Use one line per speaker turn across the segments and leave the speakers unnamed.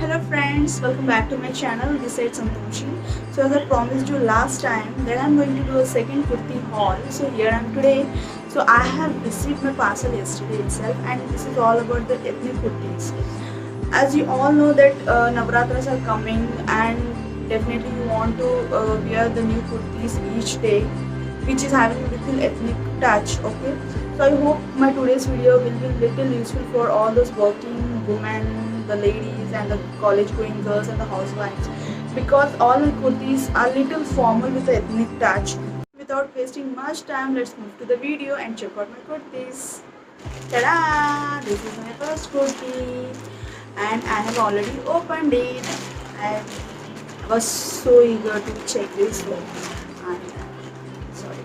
Hello friends, welcome back to my channel. This is Santoshi. So as I promised you last time that I'm going to do a second kurti haul. So here I am today. So I have received my parcel yesterday itself, and this is all about the ethnic kurtis. As you all know that Navratras are coming, and definitely you want to wear the new kurtis each day, which is having a little ethnic touch. Okay, so I hope my today's video will be little useful for all those working women, the ladies and the college going girls and the housewives, because all the kurtis are little formal with the ethnic touch. Without wasting much time, let's move to the video and check out my kurtis. Ta-da! This is my first kurti and I have already opened it. I was so eager to check this one. Sorry.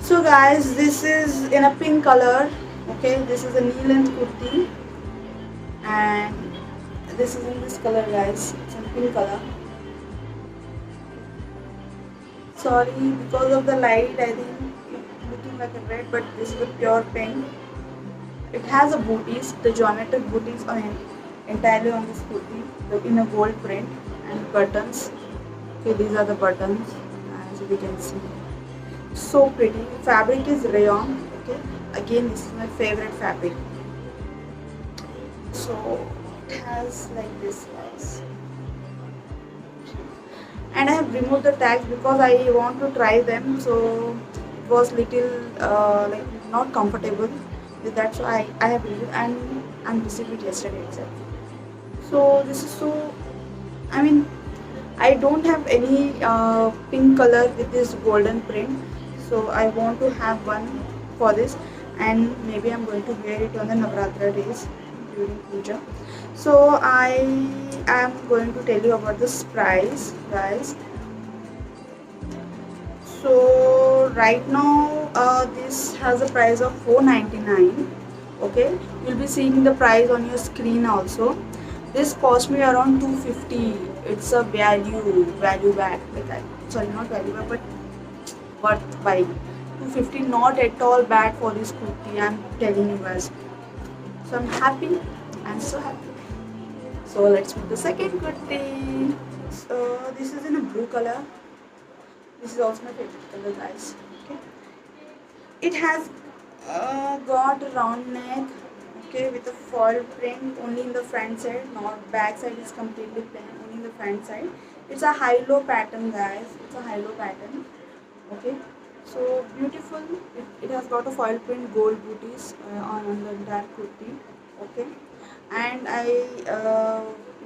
So guys, this is in a pink color. Okay, this is a knee length kurti, and this is in this color, guys. It's in pink color. Sorry, because of the light, I think it's looking like a red, but this is a pure pink. It has a booties. The geometric booties are entirely on this kurti in a gold print, and buttons. Okay, these are the buttons, as we can see. So pretty. Fabric is rayon. Okay, again, this is my favorite fabric. So it has like this, guys. And I have removed the tags because I want to try them. So it was little like not comfortable with that. So I have removed and received it yesterday itself. So this is so. I mean, I don't have any pink color with this golden print. So I want to have one for this, and maybe I'm going to wear it on the Navratra days during puja. So I am going to tell you about this price, guys. So right now this has a price of 499. Okay, you'll be seeing the price on your screen also. This cost me around 250. It's a value bag, like that. Sorry, not value bag, but worth buying. 250, not at all bad for this kurti, I'm telling you guys. So I'm happy. I'm so happy. So let's move the second kurti. So this is in a blue color. This is also my favorite color, guys. Okay. It has got a round neck. Okay, with a foil print only in the front side. Not back side is completely plain. Only in the front side. It's a high-low pattern, guys. It's a high-low pattern. Okay. So beautiful. It has got a foil print gold booties on the entire kurti. Okay, and I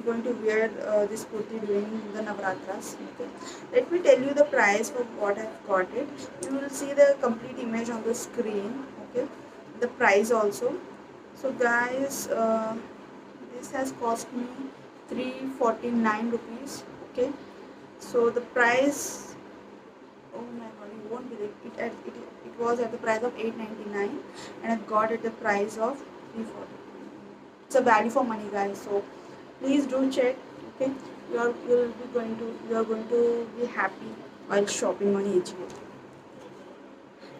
going to wear this kurti during the Navratras. Okay, let me tell you the price for what I've got it. You will see the complete image on the screen. Okay, the price also. So guys, this has cost me 349 rupees. Okay, so the price. Oh my god, you won't believe it. It was at the price of 899, and I got it at the price of 340. It's a value for money, guys. So please do check. Okay, you are going to be happy while shopping on AGO.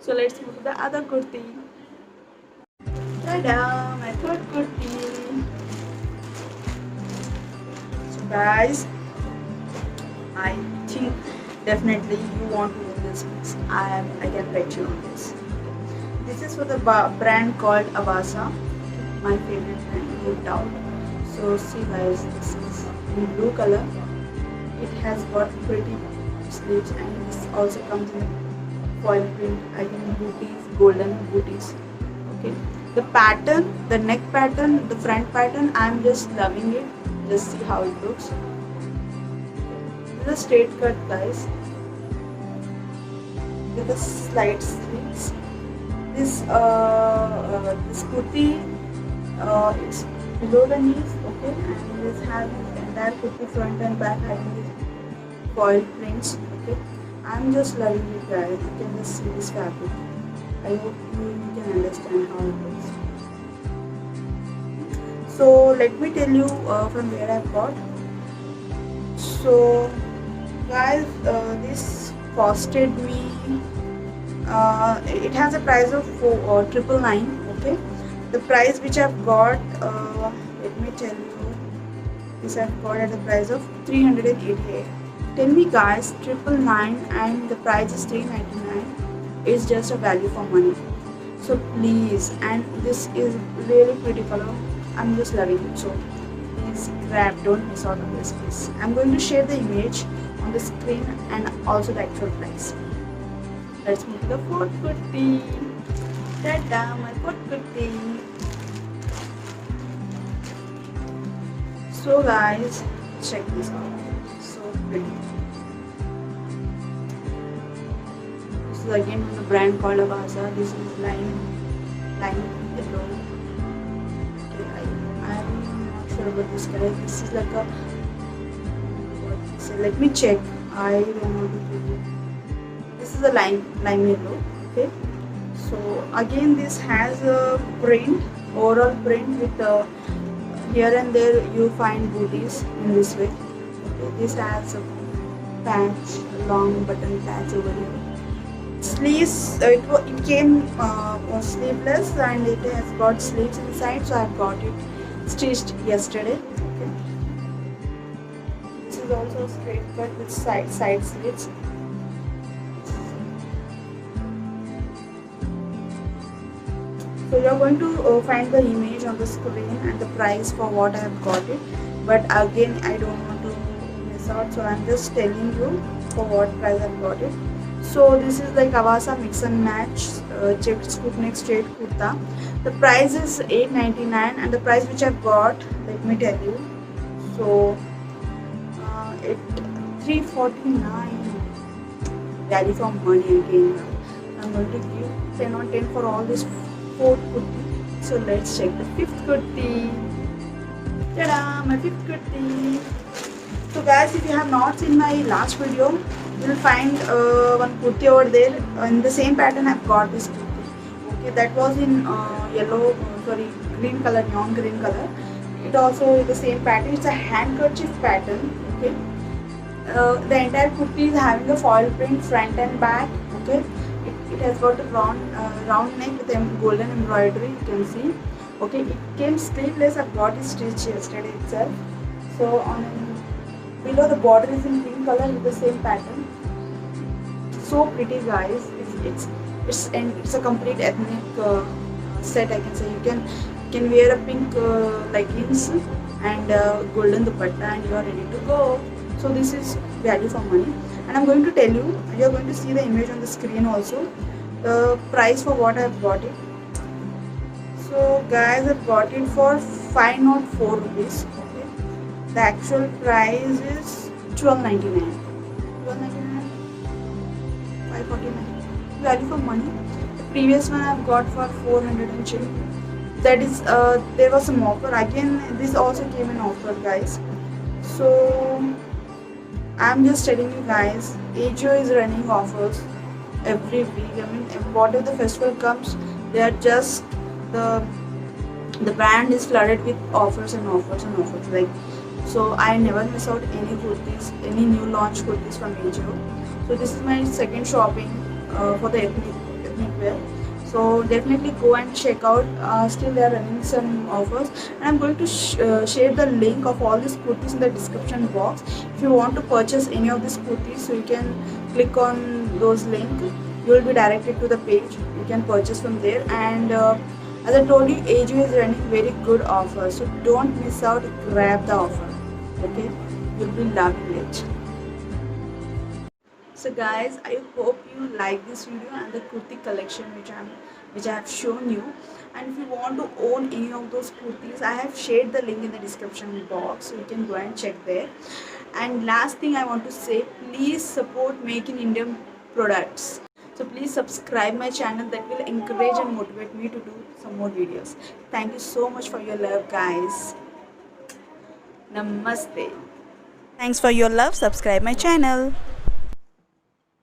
So let's move to the other kurti. Ta-da! My third kurti. So guys, I think definitely you want to win this piece. I can bet you on this. This is for the brand called Avasa, my favorite brand, no doubt. So see guys, this is in blue color. It has got pretty sleeves, and this also comes in foil print, again booties, golden booties. Okay, the pattern, the neck pattern, the front pattern, I'm just loving it. Just see how it looks. This is a straight cut, guys, with the slight sleeves. This kurti, it's below the knees. Okay, and this has entire kurti front and back having these foil prints. Okay, I'm just loving it, guys. You can just see this fabric. I hope you can understand how it looks. So let me tell you from where I've got. So guys, this costed me. It has a price of 999. Okay, the price which I've got. Let me tell you. this I've got at the price of 388. Tell me guys, 999 and the price is 399 is just a value for money. So please, and this is really pretty color. I'm just loving it. So please grab, don't miss out on this please. I'm going to share the image on the screen and also the actual price. Let's move to the fourth kurti. Ta-da, my fourth kurti. So guys, check this out. So pretty. This is again from the brand called Avasa. This is lime yellow. Okay, I'm not sure about this color. This is like a, so let me check. I don't know to tell you. This is a lime yellow. Okay. So again, this has a print, overall print with here and there you find booties in this way. Okay, this has a patch, a long button patch over here. Sleeves, it came sleeveless and it has got sleeves inside, so I got it stitched yesterday. Okay. This is also a straight cut with side slits. So you are going to find the image on the screen and the price for what I have got it. But again, I don't want to miss out, so I'm just telling you for what price I've got it. So this is like Avasa mix and match checked scoop neck straight kurta. The price is $8.99 and the price which I've got, let me tell you. So it $3.49. Value for money again. I'm going to give 10 on 10 for all this fourth kurti. So let's check the fifth kurti. Ta-da! My fifth kurti. So guys, if you have not seen my last video, you will find one kurti over there. In the same pattern I've got this kurti. Okay, that was in green color, neon green color. It also is the same pattern. It's a handkerchief pattern. Okay. The entire kurti is having a foil print front and back. Okay. It has got a round neck with golden embroidery, you can see. Okay, it came sleeveless. I've got it stitched yesterday itself. So below the border is in pink color with the same pattern. So pretty guys. It's a complete ethnic set, I can say. You can wear a pink leggings and golden dupatta and you are ready to go. So this is value for money. And I'm going to tell you, you're going to see the image on the screen also, the price for what I've got it. So guys, I've got it for 504 rupees. Okay. The actual price is $12.99. $12.99, $5.49. Value for money. The previous one I've got for 400 and change. That is, there was some offer. Again, this also came in offer, guys. So I'm just telling you guys, AJIO is running offers every week. I mean, whatever the festival comes, they are just the brand is flooded with offers and offers and offers. Like, so I never miss out any kurtis, any new launch kurtis from AJIO. So this is my second shopping for the ethnic wear. So definitely go and check out. Still they are running some offers, and I'm going to share the link of all these kurtis in the description box. If you want to purchase any of these kurtis, so you can click on those links. You will be directed to the page. You can purchase from there. And as I told you, AJIO is running very good offers, so don't miss out. Grab the offer. Okay, you'll be loving it. So guys, I hope you like this video and the kurti collection which I have shown you. And if you want to own any of those kurtis, I have shared the link in the description box, so you can go and check there. And last thing I want to say, please support Make in India products. So please subscribe my channel. That will encourage and motivate me to do some more videos. Thank you so much for your love, guys. Namaste. Thanks for your love. Subscribe my channel.